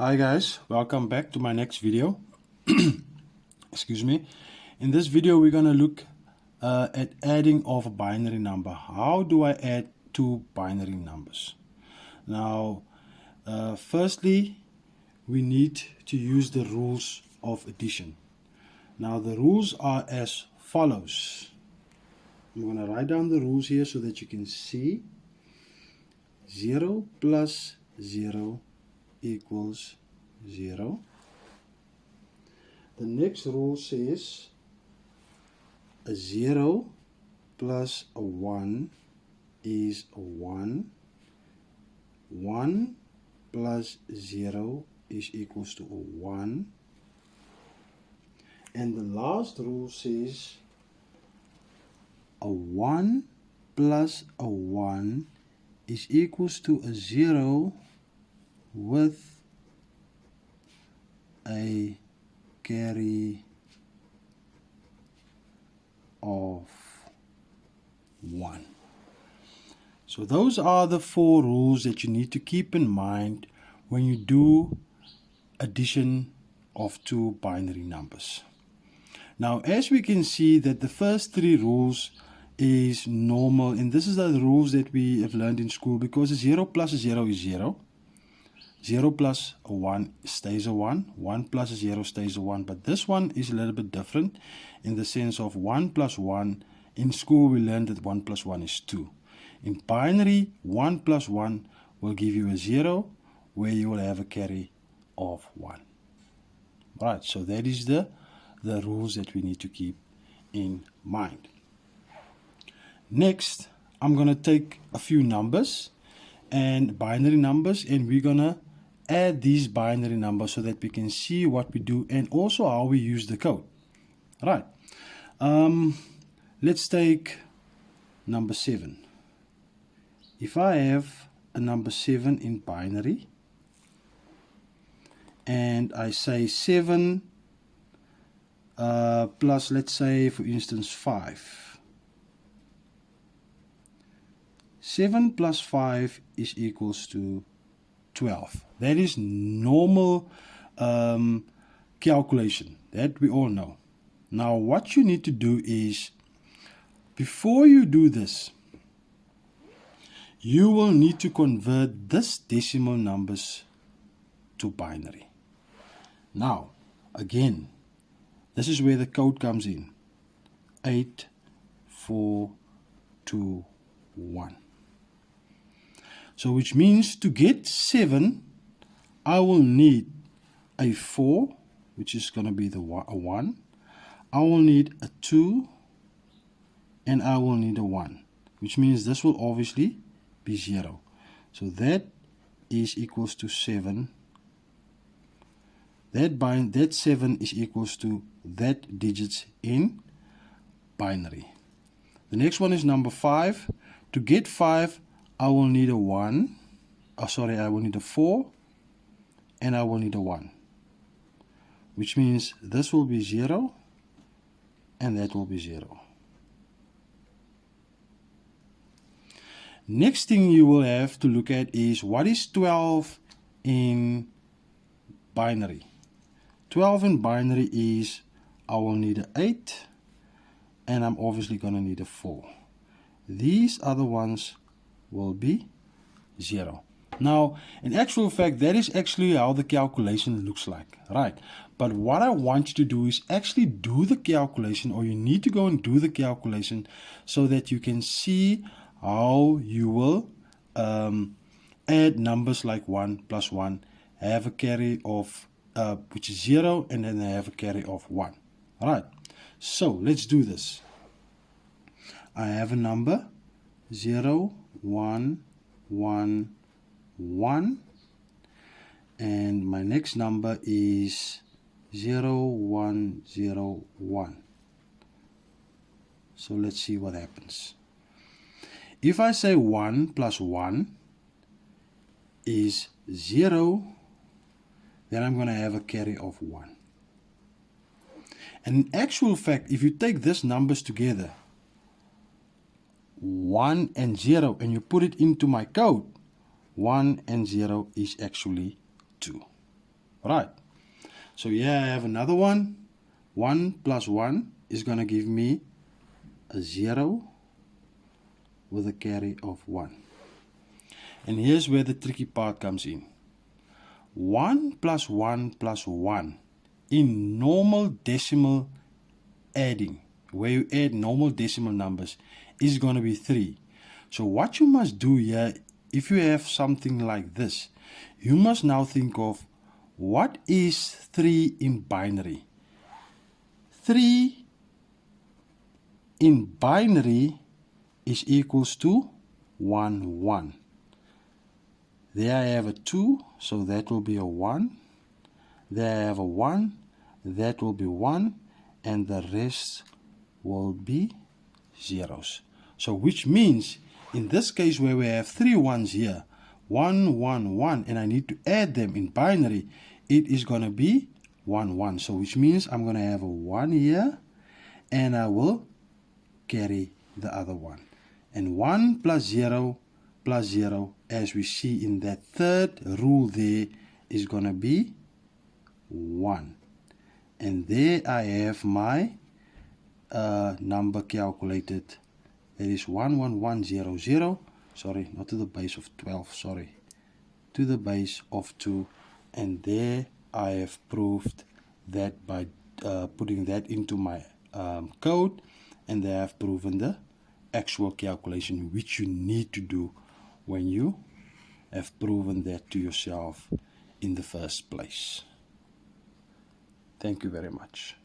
Hi guys, welcome back to my next video. Excuse me. In this video we're going to look at adding of a binary number. How do I add two binary numbers? Now firstly we need to use the rules of addition. Now the rules are as follows. I'm going to write down the rules here so that you can see. 0 plus 0 equals 0. The next rule says a 0 plus a 1 is a 1. 1 plus 0 is equals to a 1. And the last rule says a 1 plus a 1 is equals to a 0 with a carry of 1. So those are the four rules that you need to keep in mind when you do addition of two binary numbers. Now as we can see that the first three rules is normal, and this is the rules that we have learned in school, because a 0 plus a 0 is 0. 0 plus a 1 stays a 1. 1 plus a 0 stays a 1. But this one is a little bit different in the sense of 1 plus 1. In school we learned that 1 plus 1 is 2. In binary, 1 plus 1 will give you a 0 where you will have a carry of 1. Right, so that is the rules that we need to keep in mind. Next, I'm going to take a few numbers and binary numbers, and we're going to add these binary numbers so that we can see what we do and also how we use the code. Right. Let's take number 7. If I have a number 7 in binary and I say 7 plus, let's say for instance 5. 7 plus 5 is equals to 12. That is normal calculation that we all know. Now what you need to do is, before you do this, you will need to convert this decimal numbers to binary. Now again, this is where the code comes in. 8, 4, 2, 1. So which means to get 7, I will need a 4, which is going to be a 1. I will need a 2, and I will need a 1, which means this will obviously be 0. So that is equals to 7. That 7 is equals to that digits in binary. The next one is number 5. To get 5, I will need a 1. I will need a 4, and I will need a 1, which means this will be 0 and that will be 0. Next thing you will have to look at is what is 12 in binary. 12 in binary is, I will need an 8, and I'm obviously going to need a 4. These other ones will be 0. Now in actual fact, that is actually how the calculation looks like, right? But what I want you to do is actually do the calculation, or you need to go and do the calculation so that you can see how you will add numbers like 1 plus 1, have a carry of which is 0, and then they have a carry of 1. Alright, so let's do this. I have a number 0, 1, 1, 1, and my next number is 0, 1, 0, 1. So let's see what happens. If I say 1 plus 1 is 0, then I'm going to have a carry of 1. And in actual fact, if you take these numbers together, 1 and 0, and you put it into my code, 1 and 0 is actually 2. Right. So here I have another one. 1 plus 1 is going to give me a 0 with a carry of 1. And here's where the tricky part comes in. 1 plus 1 plus 1 in normal decimal adding, where you add normal decimal numbers, is going to be 3. So what you must do here, if you have something like this, you must now think of what is 3 in binary. 3 in binary is equals to 1, 1. There I have a 2, so that will be a 1. There I have a 1, that will be 1, and the rest will be zeros. So which means, in this case where we have 3 ones here, 1, 1, 1, and I need to add them in binary, it is going to be 1, 1. So which means I'm going to have a 1 here, and I will carry the other one. And 1 plus 0, as we see in that third rule there, is going to be 1. And there I have my number calculated. That is 11100. Sorry, not to the base of 12, sorry. To the base of 2. And there I have proved that by putting that into my code. And there I have proven the actual calculation which you need to do when you have proven that to yourself in the first place. Thank you very much.